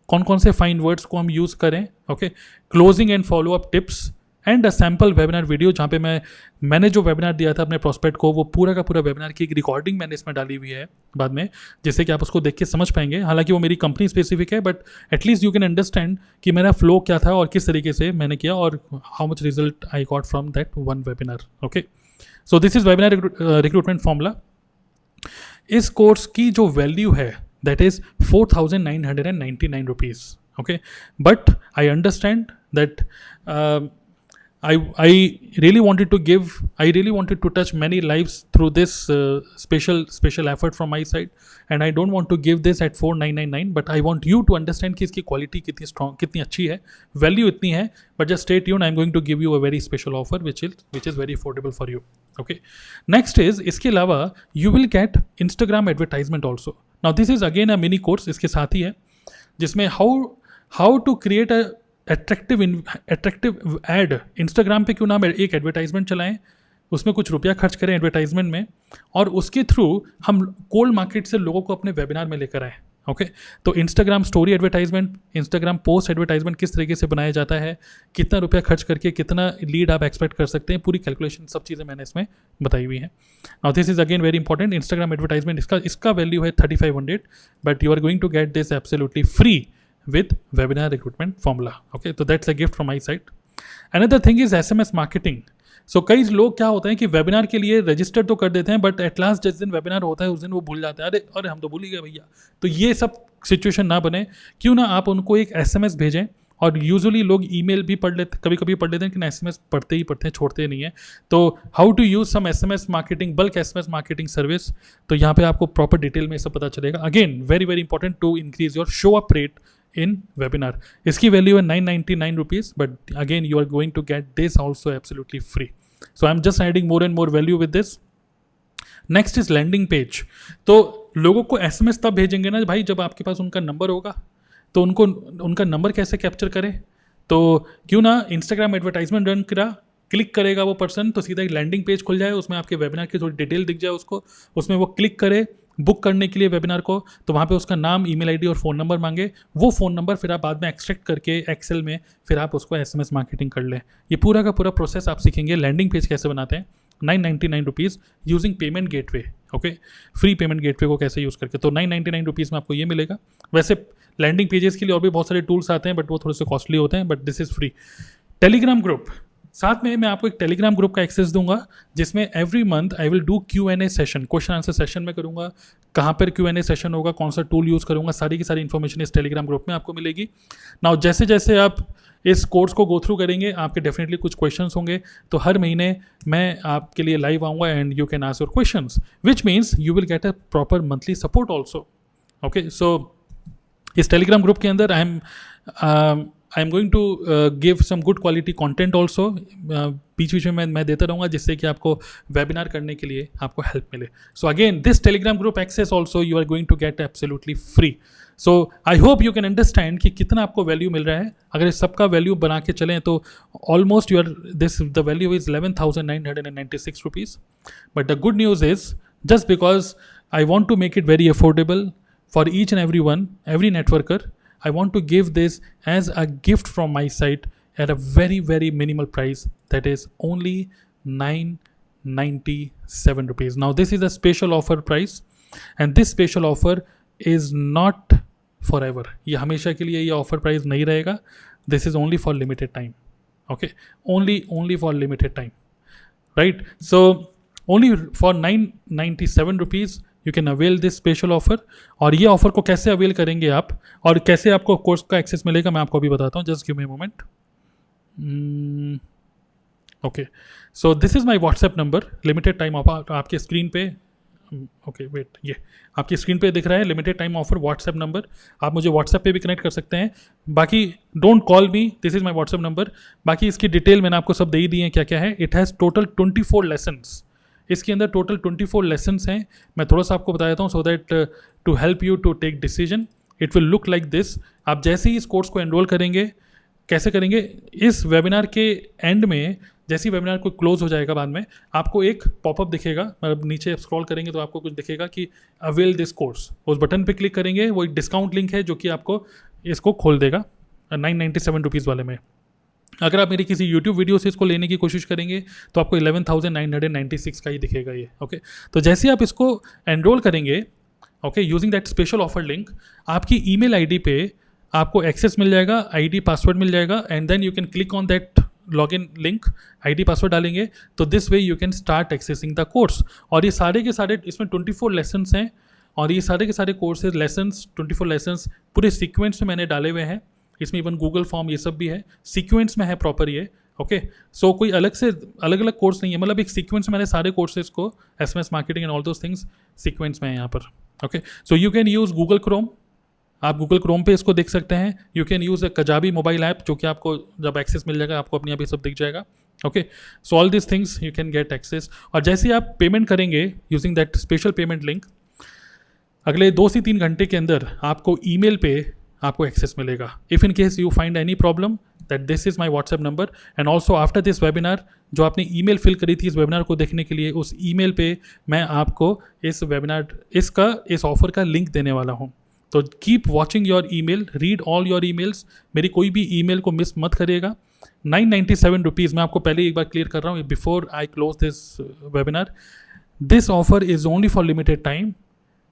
[SPEAKER 1] कौन कौन से फाइन वर्ड्स को हम यूज़ करें. Okay, closing and follow up tips and a sample webinar video, जहाँ पे मैंने जो वेबिनार दिया था अपने प्रोस्पेक्ट को, वो पूरा का पूरा वेबिनार की एक रिकॉर्डिंग मैंने इसमें डाली हुई है बाद में, जिससे कि आप उसको देख के समझ पाएंगे. हालांकि वो मेरी कंपनी स्पेसिफिक है, but at least you can understand कि मेरा फ्लो क्या था और किस तरीके से मैंने किया और how much result I got from that one webinar. Okay, so this is webinar recruitment formula. इस कोर्स की जो वैल्यू है that is 4,999 rupees. Okay, but I understand that I really wanted to touch many lives through this special effort from my side, and I don't want to give this at 4,999, but I want you to understand कि इसकी क्वालिटी कितनी स्ट्रॉन्ग, कितनी अच्छी है, वैल्यू इतनी है. But just stay tuned, I'm going to give you a very special offer which is very affordable for you. Okay, next is, इसके अलावा you will get Instagram advertisement also. Now this is again a mini course इसके साथ ही है, जिसमें how to create a attractive ad. Instagram पे क्यों ना एक एडवर्टाइजमेंट चलाएं, उसमें कुछ रुपया खर्च करें एडवर्टाइजमेंट में, और उसके थ्रू हम कोल्ड मार्केट से लोगों को अपने वेबिनार में लेकर आए. ओके, तो Instagram story advertisement, Instagram post advertisement किस तरीके से बनाया जाता है, कितना रुपया खर्च करके कितना लीड आप एक्सपेक्ट कर सकते हैं, पूरी कैलकुलेशन सब चीज़ें मैंने इसमें बताई हुई हैं. Now this is again very important. Instagram advertisement इसका वैल्यू है 3,500, but you are going to get this absolutely free with webinar recruitment formula. Okay, so that's a gift from my side. Another thing is SMS marketing. So कई लोग क्या होता है कि वेबिनार के लिए रजिस्टर तो कर देते हैं, बट एट लास्ट जिस दिन वेबिनार होता है उस दिन वो भूल जाते हैं, अरे हम तो भूल ही गए भैया. तो ये सब सिचुएशन ना बने, क्यों ना आप उनको एक SMS भेजें. और यूजुअली लोग ईमेल भी पढ़ लेते, कभी कभी पढ़ लेते हैं, लेकिन SMS पढ़ते हैं, छोड़ते नहीं है. तो how to use some SMS marketing, bulk SMS marketing service, तो यहाँ पे आपको प्रॉपर डिटेल में सब पता चलेगा. Again very very important to increase your show up rate in webinar. इसकी वैल्यू है 999 rupees, but again you are going to get this also absolutely free. So I am just adding more and more value with this. Next is landing page. तो लोगों को SMS तब भेजेंगे ना भाई जब आपके पास उनका नंबर होगा, तो उनका नंबर कैसे कैप्चर करें. तो क्यों ना इंस्टाग्राम एडवर्टाइजमेंट रन करा, क्लिक करेगा वो पर्सन तो सीधा एक लैंडिंग पेज खुल जाए, उसमें आपके वेबिनार की थोड़ी डिटेल दिख जाए उसको, उसमें वो क्लिक करे बुक करने के लिए वेबिनार को, तो वहाँ पे उसका नाम, ईमेल आईडी और फ़ोन नंबर मांगे. वो फ़ोन नंबर फिर आप बाद में एक्सट्रैक्ट करके एक्सेल में फिर आप उसको SMS मार्केटिंग कर लें. ये पूरा का पूरा प्रोसेस आप सीखेंगे. लैंडिंग पेज कैसे बनाते हैं, ₹999 using payment gateway. Okay, free payment gateway को कैसे यूज़ करके, तो ₹999 में आपको ये मिलेगा. वैसे लैंडिंग पेजेस के लिए और भी बहुत सारे टूल्स आते हैं, बट वो थोड़े से कॉस्टली होते हैं, but this is free. Telegram group, साथ में मैं आपको एक टेलीग्राम ग्रुप का एक्सेस दूंगा, जिसमें every month I will do Q&A session, question answer session में करूंगा. कहाँ पर Q&A सेशन होगा, कौन सा टूल यूज़ करूंगा, सारी की सारी इन्फॉर्मेशन इस टेलीग्राम ग्रुप में आपको मिलेगी. नाउ जैसे जैसे आप इस कोर्स को गो थ्रू करेंगे, आपके डेफिनेटली कुछ क्वेश्चंस होंगे, तो हर महीने मैं आपके लिए लाइव आऊँगा and you can ask your questions, which means you will get a proper monthly support also. Okay, so इस टेलीग्राम ग्रुप के अंदर I am going to give some good quality content also. बीच बीच में मैं देता रहूँगा, जिससे कि आपको वेबिनार करने के लिए आपको हेल्प मिले. So again this Telegram group access also you are going to get absolutely free. So I hope you can understand कि कितना आपको वैल्यू मिल रहा है. अगर इस सबका वैल्यू बना के चलें तो almost the value is ₹11,996. But the good news is, just because I want to make it very affordable for each and every networker, I want to give this as a gift from my side at a very, very minimal price, that is only ₹997. Now this is a special offer price, and this special offer is not forever. ये हमेशा के लिए ये ऑफर प्राइस नहीं रहेगा. This is only for limited time. Okay, only for limited time, right? So only for ₹997 you can avail this special offer. और ये ऑफर को कैसे अवेल करेंगे आप, और कैसे आपको कोर्स का एक्सेस मिलेगा, मैं आपको अभी बताता हूँ. Just give me a moment. Okay, so this is my WhatsApp number. Limited time आपके स्क्रीन पे, ओके वेट, ये आपकी स्क्रीन पे दिख रहा है limited time offer WhatsApp number. आप मुझे व्हाट्सएप पे भी कनेक्ट कर सकते हैं. बाकी don't call me, this is my WhatsApp number. बाकी इसकी डिटेल मैंने आपको सब दे ही दी है, क्या क्या है. It has total 24 lessons. इसके अंदर टोटल 24 लेसन्स हैं. मैं थोड़ा सा आपको बता देता हूँ, so that to help you to take decision. It will look like this. आप जैसे ही इस कोर्स को एनरोल करेंगे, कैसे करेंगे, इस वेबिनार के एंड में, जैसे ही वेबिनार को क्लोज हो जाएगा, बाद में आपको एक पॉपअप दिखेगा. मतलब नीचे स्क्रॉल करेंगे तो आपको कुछ दिखेगा कि अवेल दिस कोर्स. उस बटन पे क्लिक करेंगे, वो एक डिस्काउंट लिंक है जो कि आपको इसको खोल देगा ₹997 वाले में. अगर आप मेरी किसी YouTube वीडियो से इसको लेने की कोशिश करेंगे तो आपको 11,996 का ही दिखेगा ये. ओके, तो जैसे आप इसको एनरोल करेंगे, okay, using that special offer link, आपकी ईमेल आईडी पे आपको एक्सेस मिल जाएगा, आईडी पासवर्ड मिल जाएगा, and then you can click on that login link. ID password डालेंगे तो this way you can start accessing the course. और ये सारे के सारे, इसमें 24 लेसन्स हैं, और ये सारे के सारे कोर्सेज लेसन्स 24 लेसन्स पूरे सीक्वेंस में मैंने डाले हुए हैं. इसमें इवन गूगल फॉर्म ये सब भी है, सीक्वेंस में है प्रॉपर ये. ओके, सो कोई अलग से अलग अलग कोर्स नहीं है, मतलब एक सीक्वेंस में मैंने सारे कोर्सेज को, SMS marketing and all those things sequence में है यहाँ पर. Okay, so you can use Google Chrome. आप गूगल क्रोम पे इसको देख सकते हैं. You can use a Kajabi mobile app, जो कि आपको जब एक्सेस मिल जाएगा आपको अपनी आप ये सब दिख जाएगा. Okay, so all this things you can get access. और जैसे ही आप पेमेंट करेंगे using that special payment link, अगले 2 से 3 घंटे के अंदर आपको ईमेल पे आपको एक्सेस मिलेगा. If in case you find any problem, that this is my WhatsApp number. And also after this webinar, जो आपने ईमेल फिल करी थी इस वेबिनार को देखने के लिए, उस ईमेल पे मैं आपको इस वेबिनार इस ऑफर का लिंक देने वाला हूँ. तो keep watching your email, read all your emails. मेरी कोई भी ईमेल को मिस मत करिएगा. ₹997, मैं आपको पहले एक बार क्लियर कर रहा हूँ before I close this webinar. This offer is only for limited time,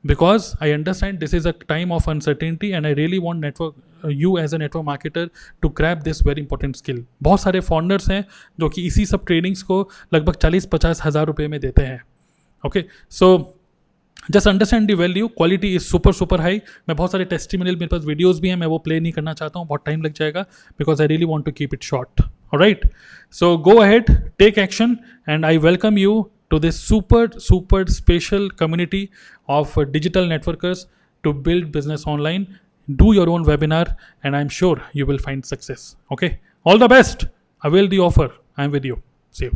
[SPEAKER 1] because I understand this is a time of uncertainty and I really want you as a network marketer to grab this very important skill. बहुत सारे founders हैं जो कि इसी सब ट्रेनिंग्स को लगभग 40-50 हज़ार रुपये में देते हैं. Okay, so just understand the value. Quality is super high. मैं बहुत सारे टेस्टिमोनियल, मेरे पास वीडियोस भी हैं, मैं वो प्ले नहीं करना चाहता हूँ, बहुत टाइम लग जाएगा, because I really want to keep it short. Alright, so go ahead, take action, and I welcome you to this super special community of digital networkers to build business online. Do your own webinar and I'm sure you will find success. Okay, all the best. Avail the offer. I'm with you. See you.